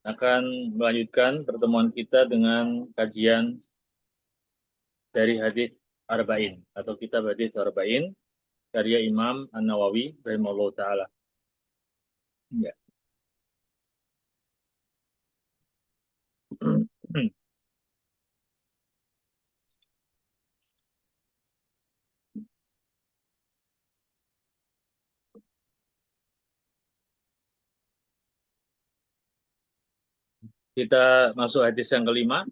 akan melanjutkan pertemuan kita dengan kajian dari hadis Arba'in atau kitab hadis Arba'in karya Imam An-Nawawi rahimahullah taala. Ya. Kita masuk hadis yang kelima.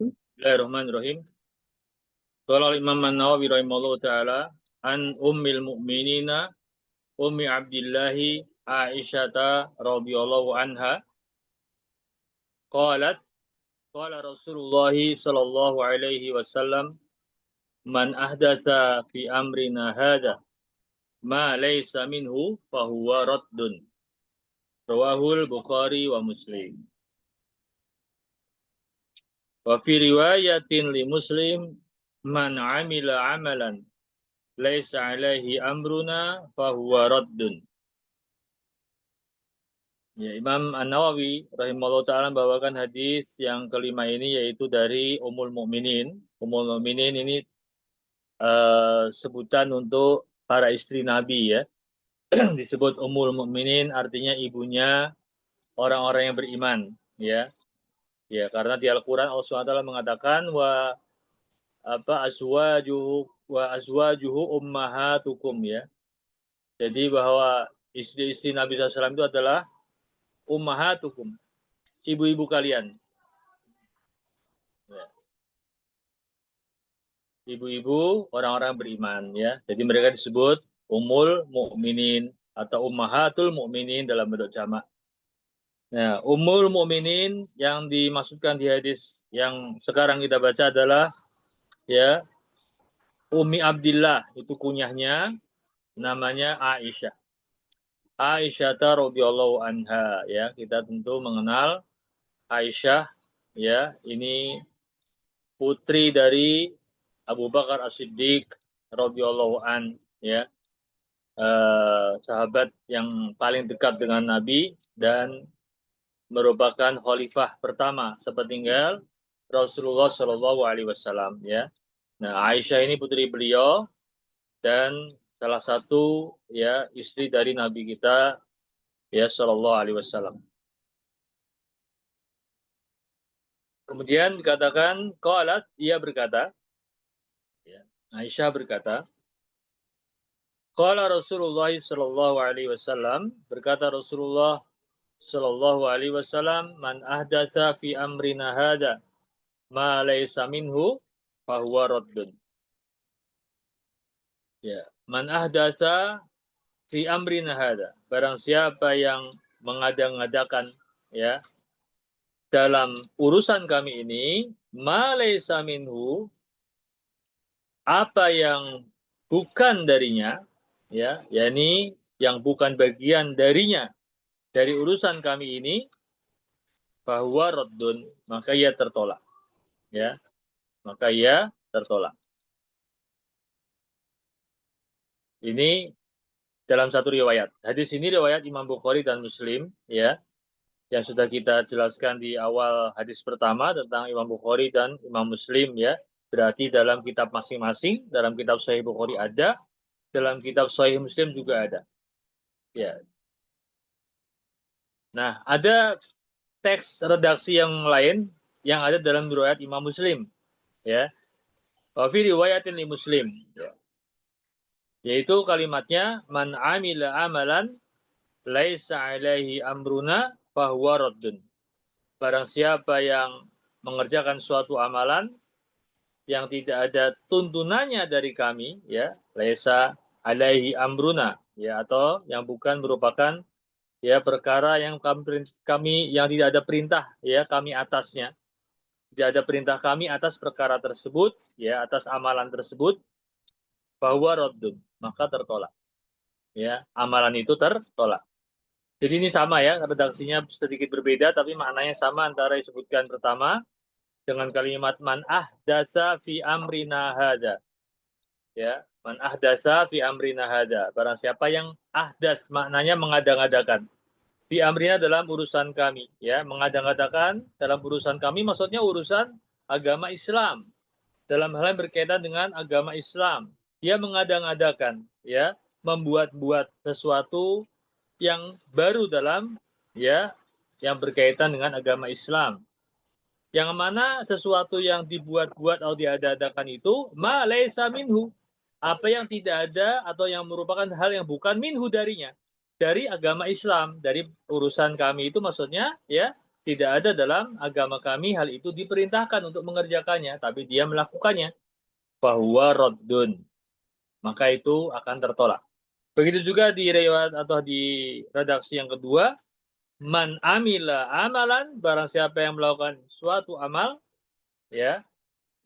Bismillahirrahmanirrahim. Qala Imam An-Nawawi rahimahullah taala an ummil mu'minina ummi Abdillahi Aisyata radhiyallahu anha qalat qala Rasulullah sallallahu alaihi wasallam man ahdatsa fi amrina hadza ma laysa minhu fahuwa raddun. Rawahul Bukhari wa Muslim. Wa fi riwayatin li Muslim man amila amalan laisa alaihi amruna fahuwa raddun. Ya, Imam An-Nawawi rahimahullah ta'ala membawakan hadis yang kelima ini yaitu dari Ummul Mukminin. Ummul Mukminin ini sebutan untuk para istri Nabi ya. Disebut Ummul Mukminin artinya ibunya orang-orang yang beriman ya. Ya, karena di Al-Qur'an Allah SWT mengatakan azwajuhu ummahatukum ya. Jadi bahwa istri-istri Nabi SAW itu adalah ummahatukum, ibu-ibu kalian. Ya. Ibu-ibu orang-orang beriman ya. Jadi mereka disebut Ummul Mukminin atau Ummahatul Mukminin dalam bentuk jamak. Nah, Ummul Mukminin yang dimaksudkan di hadis yang sekarang kita baca adalah ya Ummi Abdillah, itu kunyahnya namanya Aisyah. Aisyah radhiyallahu anha ya, kita tentu mengenal Aisyah ya, ini putri dari Abu Bakar As-Siddiq radhiyallahu an ya. Sahabat yang paling dekat dengan Nabi dan merupakan khalifah pertama sepeninggal Rasulullah Shallallahu Alaihi Wasallam ya. Nah, Aisyah ini putri beliau dan salah satu ya istri dari Nabi kita ya Shallallahu Alaihi Wasallam. Kemudian dikatakan qalat, ia berkata ya, Aisyah berkata qala Rasulullah Shallallahu Alaihi Wasallam, berkata Rasulullah Sallallahu Alaihi Wasallam, man ahdatsa fi amrina hada ma laysa minhu fahuwa raddun. Ya, man ahdatsa fi amrina hada, barang siapa yang mengada-ngadakan ya dalam urusan kami ini ma laysa minhu, apa yang bukan darinya ya, yakni yang bukan bagian darinya dari urusan kami ini, bahwa raddun, maka ia tertolak ya, maka ia tertolak. Ini dalam satu riwayat. Hadis ini riwayat Imam Bukhari dan Muslim ya, yang sudah kita jelaskan di awal hadis pertama tentang Imam Bukhari dan Imam Muslim ya. Berarti dalam kitab masing-masing, dalam kitab Sahih Bukhari ada, dalam kitab Sahih Muslim juga ada. Ya. Nah, ada teks redaksi yang lain yang ada dalam riwayat Imam Muslim ya. Wa fi riwayatin li Muslim ya. Yaitu kalimatnya man amila amalan laisa alaihi amruna fahuwa raddun. Barang siapa yang mengerjakan suatu amalan yang tidak ada tuntunannya dari kami ya, laisa alaihi amruna ya, atau yang bukan merupakan ya perkara yang kami yang tidak ada perintah ya kami atasnya. Tidak ada perintah kami atas perkara tersebut ya, atas amalan tersebut, bahwa raddun, maka tertolak. Ya, amalan itu tertolak. Jadi ini sama ya, redaksinya sedikit berbeda tapi maknanya sama antara yang disebutkan pertama dengan kalimat man ahdatsa fi amrina hada. Ya, man ahdatsa fi amrina hada. Barang siapa yang ahdas maknanya mengada-ngadakan. Fi amrina dalam urusan kami, ya, mengada-ngadakan dalam urusan kami maksudnya urusan agama Islam. Dalam hal yang berkaitan dengan agama Islam, dia mengada-ngadakan, ya, membuat-buat sesuatu yang baru dalam, ya, yang berkaitan dengan agama Islam. Yang mana sesuatu yang dibuat-buat atau diada-adakan itu ma laisa minhu, apa yang tidak ada atau yang merupakan hal yang bukan minhu darinya, dari agama Islam, dari urusan kami itu maksudnya, ya, tidak ada dalam agama kami hal itu diperintahkan untuk mengerjakannya, tapi dia melakukannya, fahuwa raddun, maka itu akan tertolak. Begitu juga di riwayat atau di redaksi yang kedua, man amila amalan, barang siapa yang melakukan suatu amal, ya,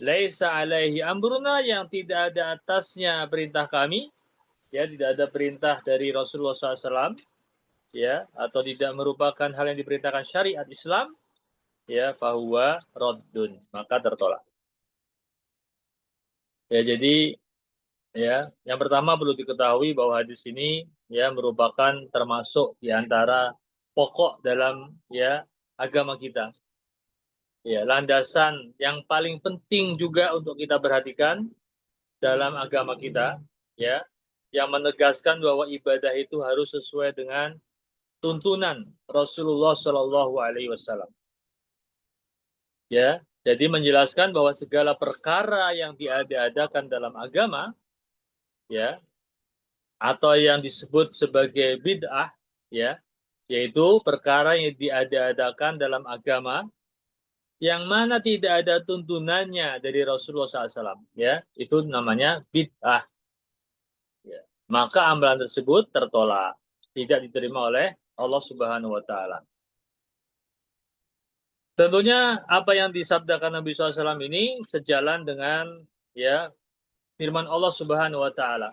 laisa alaihi amruna, yang tidak ada atasnya perintah kami, ya, tidak ada perintah dari Rasulullah SAW, ya, atau tidak merupakan hal yang diperintahkan syariat Islam, ya, fahuwa raddun, maka tertolak. Ya, jadi, ya, yang pertama perlu diketahui bahwa hadis ini, ya, merupakan termasuk di antara pokok dalam, ya, agama kita. Ya, landasan yang paling penting juga untuk kita perhatikan dalam agama kita, ya, yang menegaskan bahwa ibadah itu harus sesuai dengan tuntunan Rasulullah Shallallahu Alaihi Wasallam. Ya, jadi menjelaskan bahwa segala perkara yang diada-adakan dalam agama, ya, atau yang disebut sebagai bid'ah, ya, yaitu perkara yang diada-adakan dalam agama yang mana tidak ada tuntunannya dari Rasulullah SAW, ya, itu namanya bid'ah. Ya. Maka amalan tersebut tertolak, tidak diterima oleh Allah Subhanahu Wa Taala. Tentunya apa yang disabdakan Nabi SAW ini sejalan dengan, ya, firman Allah Subhanahu Wa Taala.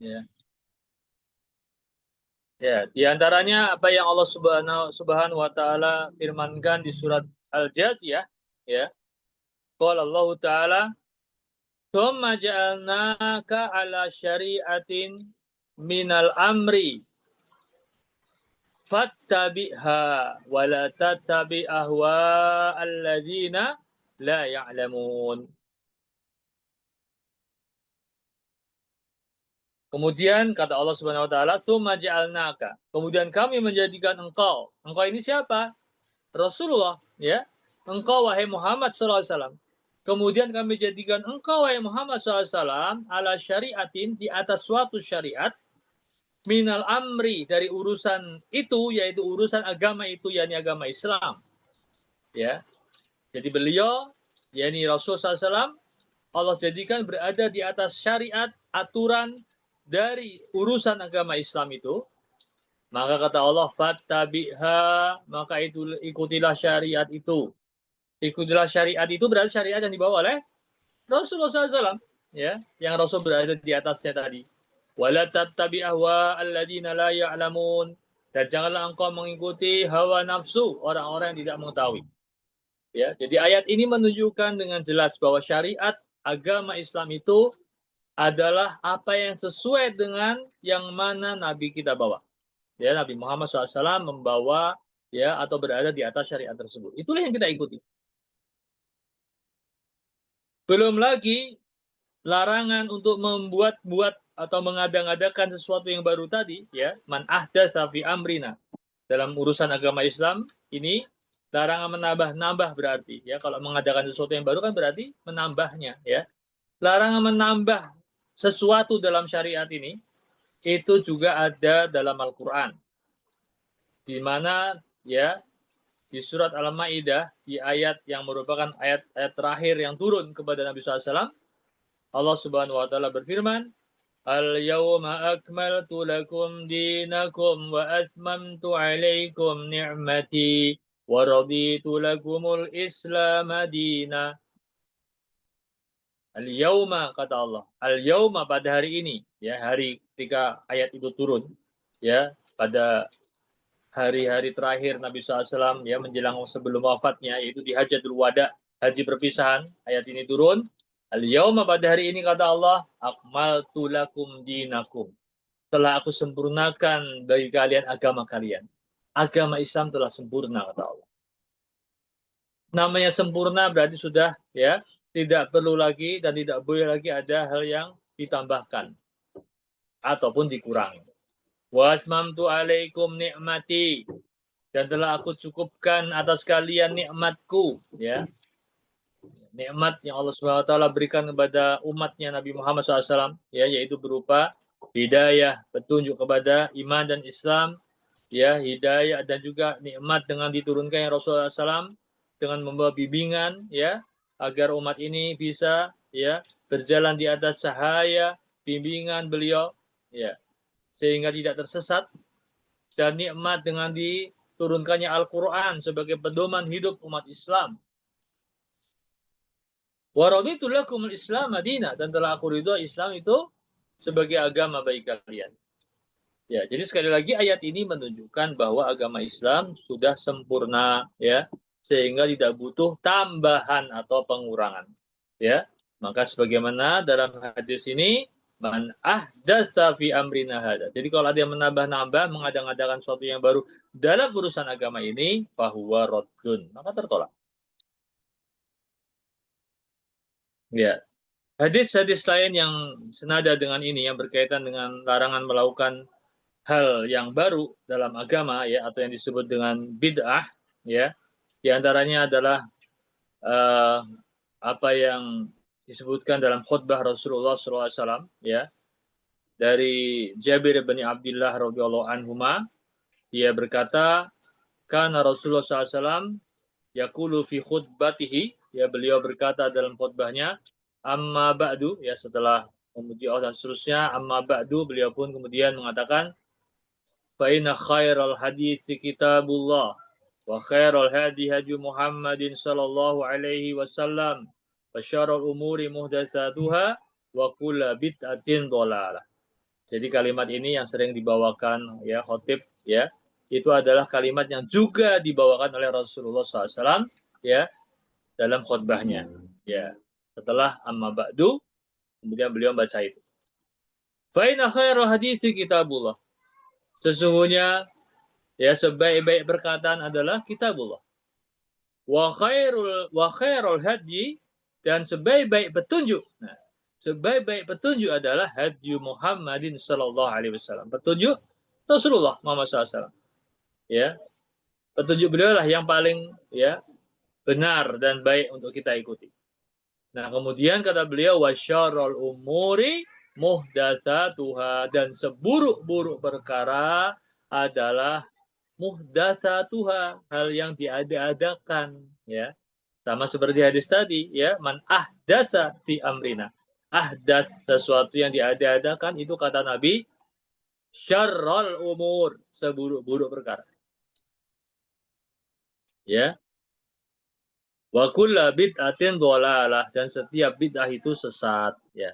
Ya. Ya, di antaranya apa yang Allah Subhanahu Wa Taala firmankan di surat Al-Jathiyah, ya. Qala Allah Taala, "Tsumma ja'alnaka 'ala syari'atin minal amri fattabi'ha wa la tattabi' ahwa alladzina la ya'lamun." Kemudian kata Allah Subhanahu wa taala, "Tsumma ja'alnaka." Kemudian kami menjadikan engkau. Engkau ini siapa? Rasulullah, ya. Engkau wahai Muhammad sallallahu alaihi wasallam. Kemudian kami jadikan engkau wahai Muhammad sallallahu alaihi wasallam ala syariatin, di atas suatu syariat, minal amri, dari urusan itu, yaitu urusan agama itu, yakni agama Islam. Ya. Jadi beliau, yakni Rasul sallallahu alaihi wasallam, Allah jadikan berada di atas syariat, aturan dari urusan agama Islam itu. Maka kata Allah, fattabi'ha, maka itu ikutilah syariat itu. Ikutilah syariat itu berarti syariat yang dibawa oleh Rasulullah SAW, ya, yang Rasul berada di atasnya tadi. Wala tattabi' ahwa alladziina la ya'lamun, dan janganlah engkau mengikuti hawa nafsu orang-orang yang tidak mengetahui. Ya, jadi ayat ini menunjukkan dengan jelas bahwa syariat agama Islam itu adalah apa yang sesuai dengan yang mana Nabi kita bawa. Ya, Nabi Muhammad SAW membawa, ya, atau berada di atas syariat tersebut. Itulah yang kita ikuti. Belum lagi larangan untuk membuat-buat atau mengada-ngadakan sesuatu yang baru tadi, ya, man ahdatsa fi amrina, dalam urusan agama Islam ini larangan menambah-nambah berarti, ya, kalau mengadakan sesuatu yang baru kan berarti menambahnya, ya. Larangan menambah sesuatu dalam syariat ini itu juga ada dalam Al-Qur'an. Di mana, ya, di surat Al-Maidah, di ayat yang merupakan ayat-ayat terakhir yang turun kepada Nabi SAW, Allah Subhanahu wa taala berfirman, "Al-yawma akmaltu lakum dinakum wa atmamtu 'alaikum ni'mati wa raditu lakumul Islam madina." Al-yawma, kata Allah. Al-yawma, pada hari ini, ya, hari ketika ayat itu turun, ya, pada hari-hari terakhir Nabi SAW ya menjelang sebelum wafatnya, yaitu di Hajjatul Wada, haji perpisahan. Ayat ini turun. Al-yauma, pada hari ini kata Allah, akmaltu lakum dinakum. Telah aku sempurnakan bagi kalian agama kalian. Agama Islam telah sempurna kata Allah. Namanya sempurna berarti sudah ya tidak perlu lagi dan tidak boleh lagi ada hal yang ditambahkan ataupun dikurangi. Wa atmamtu alaikum ni'mati, dan telah aku cukupkan atas kalian nikmatku, ya. Nikmat yang Allah Subhanahu wa taala berikan kepada umatnya Nabi Muhammad SAW, ya, yaitu berupa hidayah, petunjuk kepada iman dan Islam, ya, hidayah, dan juga nikmat dengan diturunkannya Rasulullah SAW dengan membawa bimbingan, ya, agar umat ini bisa, ya, berjalan di atas cahaya bimbingan beliau, ya, sehingga tidak tersesat. Dan nikmat dengan diturunkannya Al-Quran sebagai pedoman hidup umat Islam. Wa raditu lakumul Islam madinah, dan telah aku ridho Islam itu sebagai agama bagi kalian. Ya, jadi sekali lagi ayat ini menunjukkan bahwa agama Islam sudah sempurna, ya, sehingga tidak butuh tambahan atau pengurangan. Ya, maka sebagaimana dalam hadis ini, man ahdatsa fi amrina hada. Jadi kalau ada yang menambah-nambah, mengadang-adakan sesuatu yang baru dalam urusan agama ini, fahuwa raddun, maka tertolak. Ya. Hadis-hadis lain yang senada dengan ini yang berkaitan dengan larangan melakukan hal yang baru dalam agama, ya, atau yang disebut dengan bid'ah, ya. Di antaranya adalah apa yang disebutkan dalam khutbah Rasulullah SAW, ya, dari Jabir bin Abdullah radhiyallahu anhuma, dia berkata, kana Rasulullah SAW yaqulu fi khutbatihi, ya, beliau berkata dalam khutbahnya, amma ba'du, ya, setelah memuji Allah dan seterusnya, amma ba'du, beliau pun kemudian mengatakan, fa inna khairal hadithi kitabullah wa khairal hadi hadi Muhammadin sallallahu alaihi wasallam wa syarrul umuri muhdatsatuha wa kullu bid'atin dhalalah. Jadi kalimat ini yang sering dibawakan, ya, khotib, ya, itu adalah kalimat yang juga dibawakan oleh Rasulullah SAW, ya, dalam khutbahnya, ya. Setelah amma ba'du, kemudian beliau baca itu. Fa inna khairal hadithi kitabullah. Sesungguhnya, ya, sebaik-baik perkataan adalah kitabullah. Wa khairul hadyi, dan sebaik-baik petunjuk. Nah, sebaik-baik petunjuk adalah hadyu Muhammadin sallallahu alaihi wasallam. Petunjuk Rasulullah Muhammad SAW. Ya, petunjuk beliau lah yang paling, ya, benar dan baik untuk kita ikuti. Nah, kemudian kata beliau, wasyarrul umuri muhdatsatuha, dan seburuk-buruk perkara adalah muhdatsatuha, hal yang diada-adakan, ya. Sama seperti hadis tadi, ya, man ahdatsa fi amrina. Ahdas, sesuatu yang diada-adakan, itu kata Nabi, syarrul umur, seburuk-buruk perkara. Ya. Wa kullu bid'atin dhalalah, dan setiap bid'ah itu sesat, ya.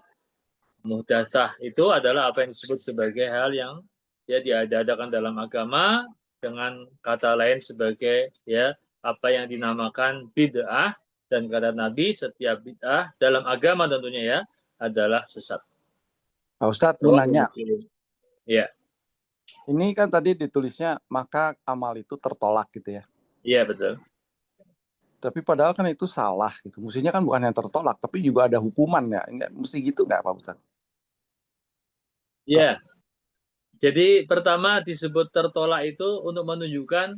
Muhdatsah itu adalah apa yang disebut sebagai hal yang, ya, diada-adakan dalam agama, dengan kata lain sebagai, ya, apa yang dinamakan bid'ah, dan kata Nabi setiap bid'ah dalam agama tentunya, ya, adalah sesat. Pak Ustadz, Oh, nanya. Ya. Ini kan tadi ditulisnya maka amal itu tertolak gitu ya. Iya, betul. Tapi padahal kan itu salah gitu. Mestinya kan bukan yang tertolak, tapi juga ada hukuman ya. Enggak, mesti gitu nggak Pak Ustadz? Ya. Jadi pertama disebut tertolak itu untuk menunjukkan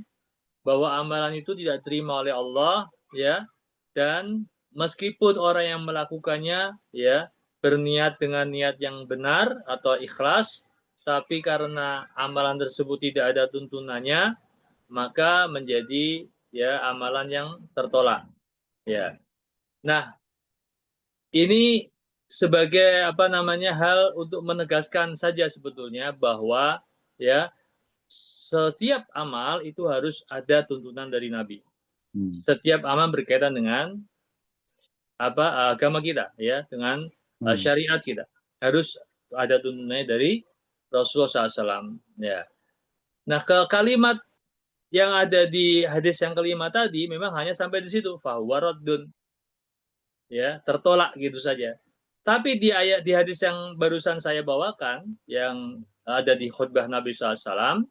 bahwa amalan itu tidak terima oleh Allah, ya, dan meskipun orang yang melakukannya, ya, berniat dengan niat yang benar atau ikhlas, tapi karena amalan tersebut tidak ada tuntunannya, maka menjadi, ya, amalan yang tertolak, ya. Nah, ini sebagai apa namanya hal untuk menegaskan saja sebetulnya bahwa, ya, setiap amal itu harus ada tuntunan dari Nabi. Setiap amal berkaitan dengan apa agama kita, ya, dengan syariat kita, harus ada tuntunannya dari Rasulullah SAW. Ya. Nah, ke kalimat yang ada di hadis yang kelima tadi memang hanya sampai di situ, fahuwa raddun, ya, tertolak gitu saja. Tapi di ayat di hadis yang barusan saya bawakan, yang ada di khutbah Nabi SAW,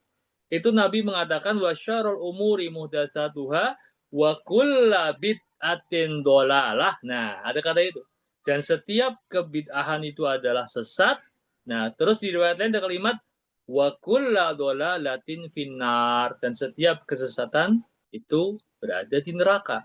itu Nabi mengatakan wa syarrul umuri muhdatsatuha wa kullu bid'atin dhalalah. Nah, ada kata itu. Dan setiap kebid'ahan itu adalah sesat. Nah, terus di riwayat lain ada kalimat wa kullu dhalalatin finnar, dan setiap kesesatan itu berada di neraka.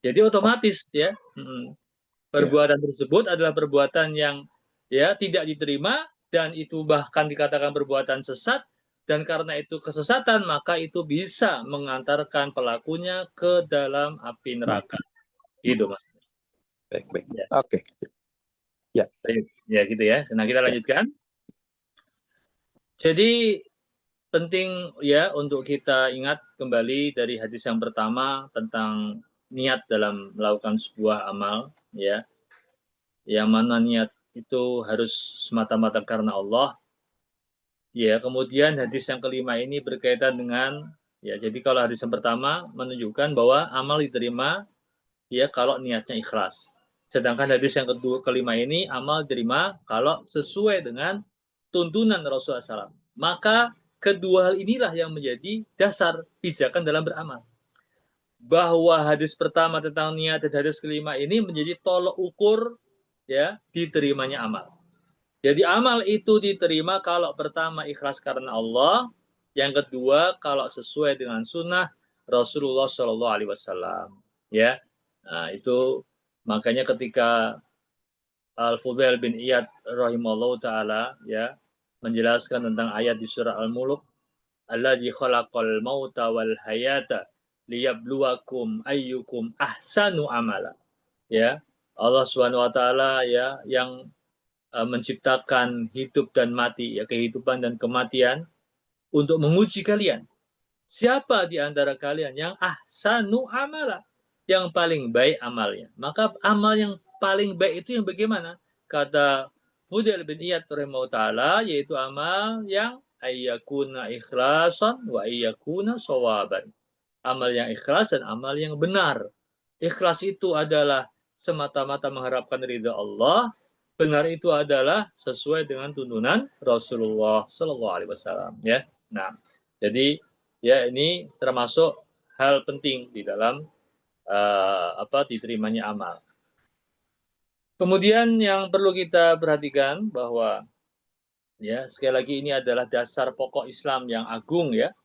Jadi otomatis ya, Ya. perbuatan tersebut adalah perbuatan yang ya tidak diterima, dan itu bahkan dikatakan perbuatan sesat, dan karena itu kesesatan maka itu bisa mengantarkan pelakunya ke dalam api neraka. Gitu Mas. Baik, baik. Ya, Oke. Ya, ya gitu ya. Nah, kita ya. lanjutkan. Jadi penting ya untuk kita ingat kembali dari hadis yang pertama tentang niat dalam melakukan sebuah amal, ya. Yang mana niat itu harus semata-mata karena Allah. Ya, kemudian hadis yang kelima ini berkaitan dengan, ya, jadi kalau hadis yang pertama menunjukkan bahwa amal diterima ya kalau niatnya ikhlas. Sedangkan hadis yang kelima ini amal diterima kalau sesuai dengan tuntunan Rasulullah SAW. Maka kedua hal inilah yang menjadi dasar pijakan dalam beramal. Bahwa hadis pertama tentang niat dan hadis kelima ini menjadi tolok ukur ya diterimanya amal. Jadi amal itu diterima kalau pertama ikhlas karena Allah, yang kedua kalau sesuai dengan sunnah Rasulullah Shallallahu Alaihi Wasallam. Ya, nah itu makanya ketika Al-Fudail bin Iyad rahimahullah taala ya menjelaskan tentang ayat di surah Al-Mulk, alladzi khalaqal mauta wal hayata liyabluwakum ayyukum ahsanu amala. Ya, Allah Subhanahu wa taala ya yang menciptakan hidup dan mati, ya, kehidupan dan kematian untuk menguji kalian. Siapa di antara kalian yang ahsanu amala, yang paling baik amalnya? Maka amal yang paling baik itu yang bagaimana? Kata Fudail bin Iyad rahimahullah taala, yaitu amal yang ayyakuna ikhlasan wa ayyakuna sawaban. Amal yang ikhlas dan amal yang benar. Ikhlas itu adalah semata-mata mengharapkan ridha Allah, benar itu adalah sesuai dengan tuntunan Rasulullah Shallallahu Alaihi Wasallam. Ya, nah, jadi ya ini termasuk hal penting di dalam diterimanya amal. Kemudian yang perlu kita perhatikan bahwa ya sekali lagi ini adalah dasar pokok Islam yang agung ya,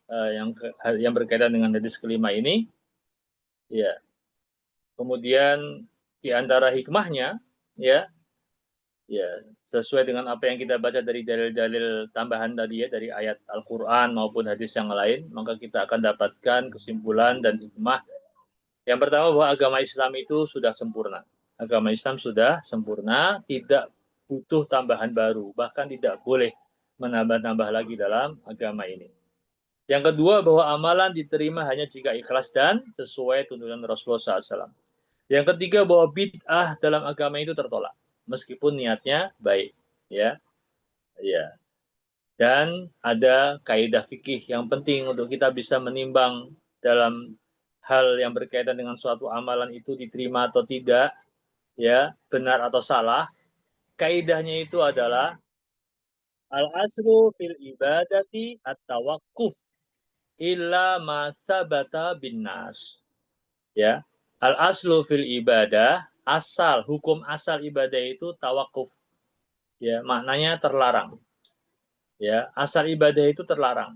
yang berkaitan dengan hadis kelima ini. Ya, kemudian di antara hikmahnya ya, ya sesuai dengan apa yang kita baca dari dalil-dalil tambahan tadi ya, dari ayat Al-Quran maupun hadis yang lain, maka kita akan dapatkan kesimpulan dan hikmah. Yang pertama bahwa agama Islam itu sudah sempurna. Agama Islam sudah sempurna, tidak butuh tambahan baru, bahkan tidak boleh menambah-tambah lagi dalam agama ini. Yang kedua bahwa amalan diterima hanya jika ikhlas dan sesuai tuntunan Rasulullah SAW. Yang ketiga bahwa bid'ah dalam agama itu tertolak meskipun niatnya baik, ya. Ya. Dan ada kaidah fikih yang penting untuk kita bisa menimbang dalam hal yang berkaitan dengan suatu amalan itu diterima atau tidak, ya, benar atau salah. Kaidahnya itu adalah al-asru fil ibadati at-tawakkuf illa ma sabata bin nas. Ya. Al-aslu fil ibadah, asal hukum asal ibadah itu tawakuf. Ya, maknanya terlarang. Ya, asal ibadah itu terlarang.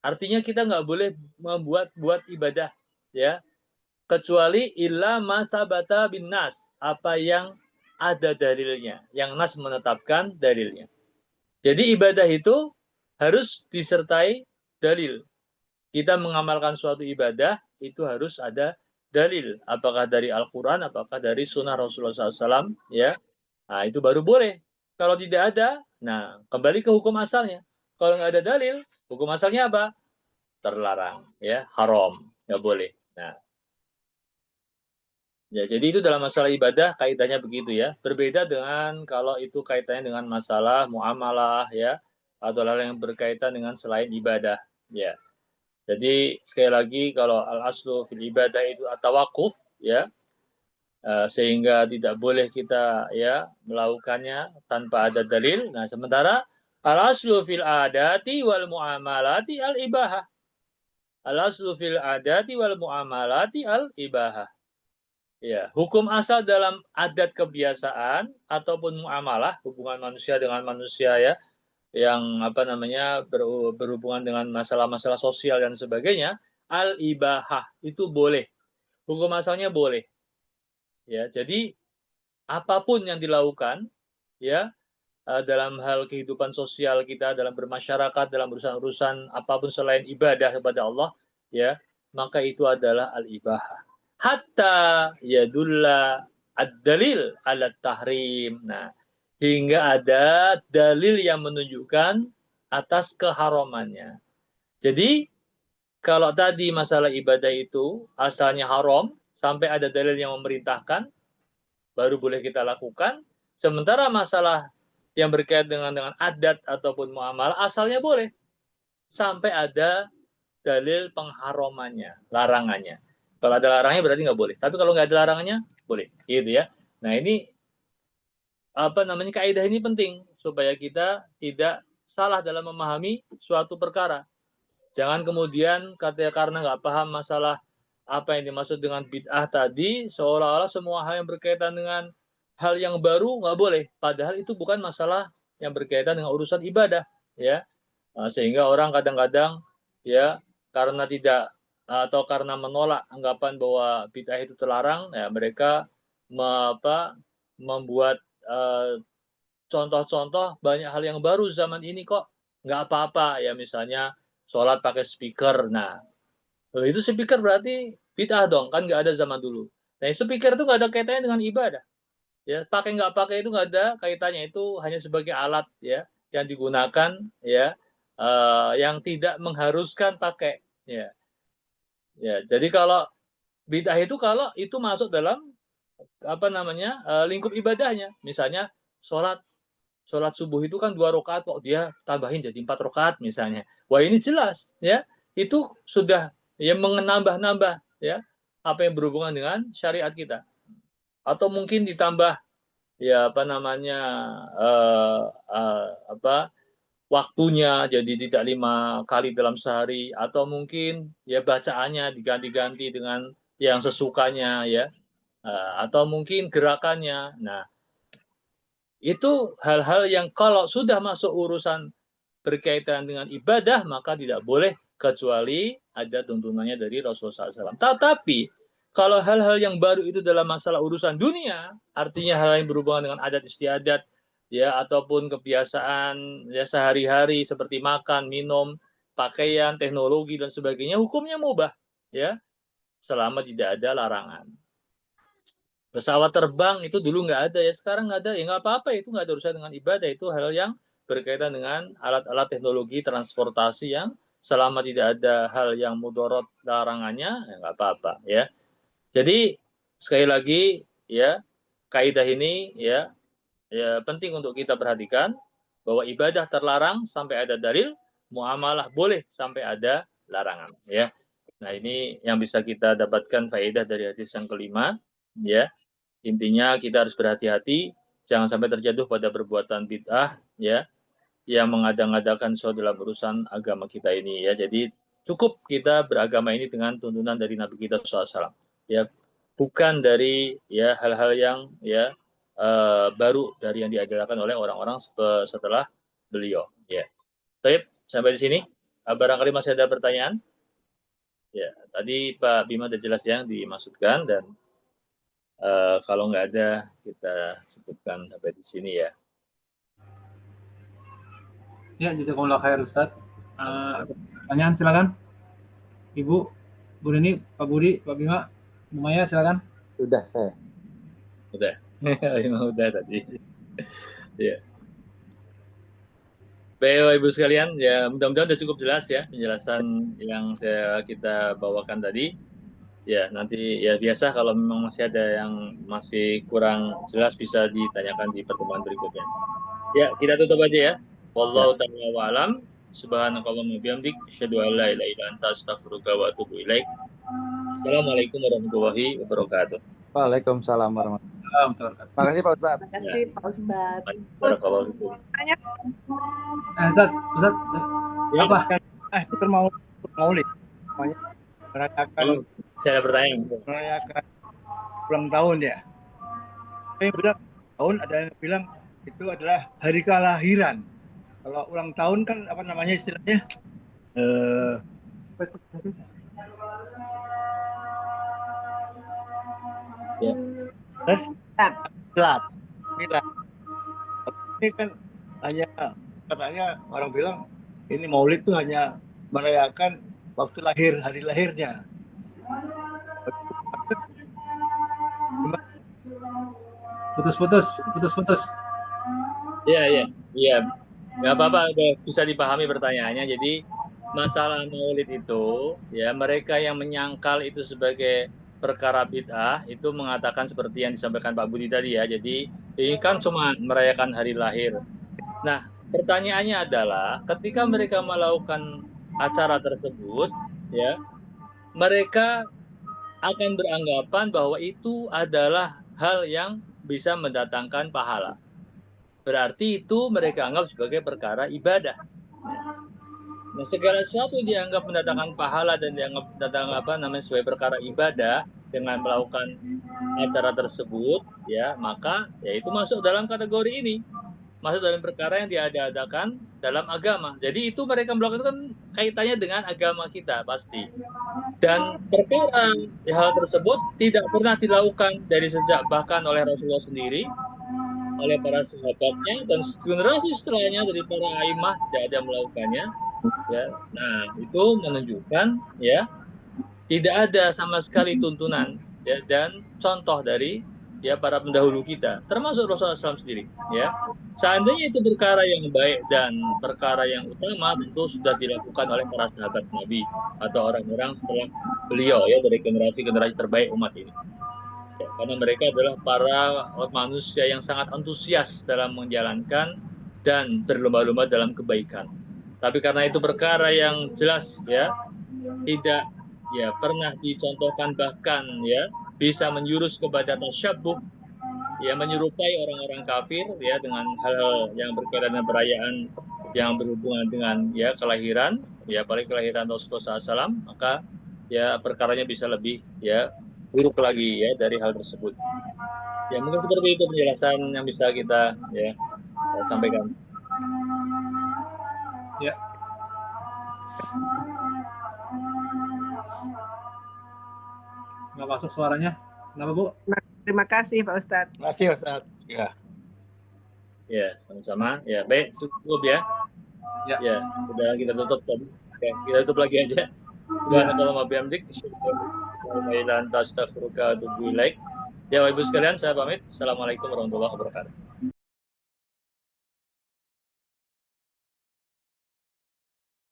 Artinya kita nggak boleh membuat ibadah, ya, kecuali illa masabata bin nas, apa yang ada dalilnya, yang nas menetapkan dalilnya. Jadi ibadah itu harus disertai dalil. Kita mengamalkan suatu ibadah itu harus ada dalil, apakah dari Al-Quran, apakah dari Sunnah Rasulullah SAW, ya. Nah, itu baru boleh. Kalau tidak ada, nah kembali ke hukum asalnya. Kalau nggak ada dalil, hukum asalnya apa? Terlarang, ya, haram, nggak boleh. Nah, ya, jadi itu dalam masalah ibadah kaitannya begitu ya. Berbeda dengan kalau itu kaitannya dengan masalah muamalah ya, atau hal yang berkaitan dengan selain ibadah, ya. Jadi sekali lagi kalau al-aslu fil ibadah itu at-tawaqquf, ya, sehingga tidak boleh kita ya melakukannya tanpa ada dalil. Nah, sementara al-aslu fil adati wal muamalati al-ibahah. Al-aslu fil adati wal muamalati al-ibahah. Ya, hukum asal dalam adat kebiasaan ataupun muamalah, hubungan manusia dengan manusia ya, yang apa namanya berhubungan dengan masalah-masalah sosial dan sebagainya, al-ibahah itu boleh. Hukum asalnya boleh. Ya, jadi apapun yang dilakukan ya dalam hal kehidupan sosial kita, dalam bermasyarakat, dalam urusan-urusan apapun selain ibadah kepada Allah, ya, maka itu adalah al-ibahah. Hatta yadulla ad-dalil ala tahrim. Nah, hingga ada dalil yang menunjukkan atas keharamannya. Jadi, kalau tadi masalah ibadah itu asalnya haram, sampai ada dalil yang memerintahkan, baru boleh kita lakukan. Sementara masalah yang berkaitan dengan adat ataupun muamalah asalnya boleh sampai ada dalil pengharamannya, larangannya. Kalau ada larangannya berarti nggak boleh. Tapi kalau nggak ada larangannya boleh, gitu ya. Nah ini apa namanya kaidah ini penting supaya kita tidak salah dalam memahami suatu perkara. Jangan kemudian karena nggak paham masalah apa yang dimaksud dengan bid'ah tadi, seolah-olah semua hal yang berkaitan dengan hal yang baru nggak boleh. Padahal itu bukan masalah yang berkaitan dengan urusan ibadah, ya. Sehingga orang kadang-kadang, ya, karena tidak atau karena menolak anggapan bahwa bid'ah itu terlarang, ya mereka membuat contoh-contoh banyak hal yang baru zaman ini kok nggak apa-apa ya misalnya sholat pakai speaker. Nah, itu speaker berarti bid'ah dong, kan nggak ada zaman dulu. Nah, speaker itu nggak ada kaitannya dengan ibadah. Ya, pakai nggak pakai itu nggak ada kaitannya, itu hanya sebagai alat ya yang digunakan ya yang tidak mengharuskan pakai ya. Ya, jadi kalau bid'ah itu kalau itu masuk dalam apa namanya lingkup ibadahnya, misalnya sholat sholat subuh itu kan 2 rakaat kok dia tambahin jadi 4 rakaat misalnya. Wah ini jelas ya itu sudah ya menambah-nambah ya apa yang berhubungan dengan syariat kita. Atau mungkin ditambah ya apa namanya apa waktunya jadi tidak 5 kali dalam sehari, atau mungkin ya bacaannya diganti-ganti dengan yang sesukanya ya, atau mungkin gerakannya. Nah itu hal-hal yang kalau sudah masuk urusan berkaitan dengan ibadah, maka tidak boleh kecuali ada tuntunannya dari Rasulullah SAW. Tetapi, kalau hal-hal yang baru itu dalam masalah urusan dunia, artinya hal yang berhubungan dengan adat istiadat, ya, ataupun kebiasaan ya sehari-hari seperti makan, minum, pakaian, teknologi, dan sebagainya, hukumnya mubah, ya, selama tidak ada larangan. Pesawat terbang itu dulu nggak ada ya, sekarang nggak ada ya nggak apa-apa, itu nggak ada urusan dengan ibadah, itu hal yang berkaitan dengan alat-alat teknologi transportasi yang selama tidak ada hal yang mudorot larangannya ya nggak apa-apa ya. Jadi sekali lagi ya kaidah ini ya penting untuk kita perhatikan bahwa ibadah terlarang sampai ada dalil, muamalah boleh sampai ada larangan ya. Nah ini yang bisa kita dapatkan faedah dari hadis yang kelima ya. Intinya kita harus berhati-hati, jangan sampai terjatuh pada perbuatan bid'ah ya, yang mengada-ngadakan sesuatu dalam urusan agama kita ini ya. Jadi cukup kita beragama ini dengan tuntunan dari Nabi kita SAW ya, bukan dari ya hal-hal yang ya baru dari yang diajarkan oleh orang-orang setelah beliau ya. Baik, sampai di sini. Barangkali masih ada pertanyaan? Ya, tadi Pak Bima sudah jelas yang dimaksudkan, dan kalau nggak ada, kita cukupkan sampai di sini ya. Ya, jazakumullah khair Ustaz. Pertanyaan silakan. Ibu, Bu Reni, Pak Budi, Pak Bima, Bu Maya silakan. Sudah saya. Udah. Udah tadi. Ya. Baik, Ibu sekalian, ya mudah-mudahan sudah cukup jelas ya penjelasan yang kita bawakan tadi. Ya, nanti ya biasa kalau memang masih ada yang masih kurang jelas bisa ditanyakan di pertemuan berikutnya. Ya, kita tutup aja ya. Wallahu ta'ala wa'alam. Subhanakallahumma bihamdik, asyhadu an la ilaha illa anta, astaghfiruka wa atubu ilaik. Assalamualaikum warahmatullahi wabarakatuh. Waalaikumsalam warahmatullahi wabarakatuh. Makasih Pak Ustadz. Makasih Pak Ustadz. Barakallahu fikum. Ustadz, Ya, apa? Itu mau maulid, namanya merayakan saya ada pertanyaan. merayakan ulang tahun ya. Ada yang bilang tahun, ada yang bilang itu adalah hari kelahiran. Kalau ulang tahun kan apa namanya istilahnya? Ya. Milad. Ini kan hanya katanya orang bilang ini maulid itu hanya merayakan waktu lahir, hari lahirnya. Putus. Iya. Nggak apa-apa, udah bisa dipahami pertanyaannya. Jadi masalah maulid itu, ya mereka yang menyangkal itu sebagai perkara bid'ah itu mengatakan seperti yang disampaikan Pak Budi tadi ya. Jadi ini kan cuma merayakan hari lahir. Nah, pertanyaannya adalah ketika mereka melakukan acara tersebut, ya mereka akan beranggapan bahwa itu adalah hal yang bisa mendatangkan pahala. Berarti itu mereka anggap sebagai perkara ibadah. Nah, segala sesuatu yang dianggap mendatangkan pahala dan dianggap mendatangkan sebagai perkara ibadah dengan melakukan acara tersebut, ya maka ya itu masuk dalam kategori ini, masuk dalam perkara yang diadakan dalam agama. Jadi itu mereka melakukan kaitannya dengan agama kita pasti. Dan perkara hal tersebut tidak pernah dilakukan dari sejak bahkan oleh Rasulullah sendiri, oleh para sahabatnya, dan generasi setelahnya dari para aimah tidak ada melakukannya. Ya, nah itu menunjukkan ya tidak ada sama sekali tuntunan ya, dan contoh dari ya para pendahulu kita, termasuk Rasulullah SAW sendiri. Ya, seandainya itu perkara yang baik dan perkara yang utama, tentu sudah dilakukan oleh para sahabat Nabi atau orang-orang setelah beliau ya dari generasi-generasi terbaik umat ini. Ya, karena mereka adalah para manusia yang sangat antusias dalam menjalankan dan berlomba-lomba dalam kebaikan. Tapi karena itu perkara yang jelas ya tidak ya pernah dicontohkan, bahkan ya bisa menjurus kepada tasyabbuh, ya menyerupai orang-orang kafir ya dengan hal-hal yang berkaitan dengan perayaan yang berhubungan dengan ya kelahiran, ya apalagi kelahiran Rasulullah SAW, maka ya perkaranya bisa lebih ya buruk lagi ya dari hal tersebut. Ya mungkin seperti itu penjelasan yang bisa kita ya sampaikan. Ya. Nggak masuk suaranya. Kenapa, Bu? Terima kasih Pak Ustadz. Terima kasih Ustaz. Ya. Ya, sama-sama. Ya, baik, cukup ya. Ya. Ya, udah kita tutup tadi. Oke, kita tutup lagi aja. Subhanakallahumma bihamdik, asyhadu an la ilaha illa anta, astaghfiruka wa atubu ilaik. Ya, Bapak Ibu sekalian, saya pamit. Assalamualaikum warahmatullahi wabarakatuh.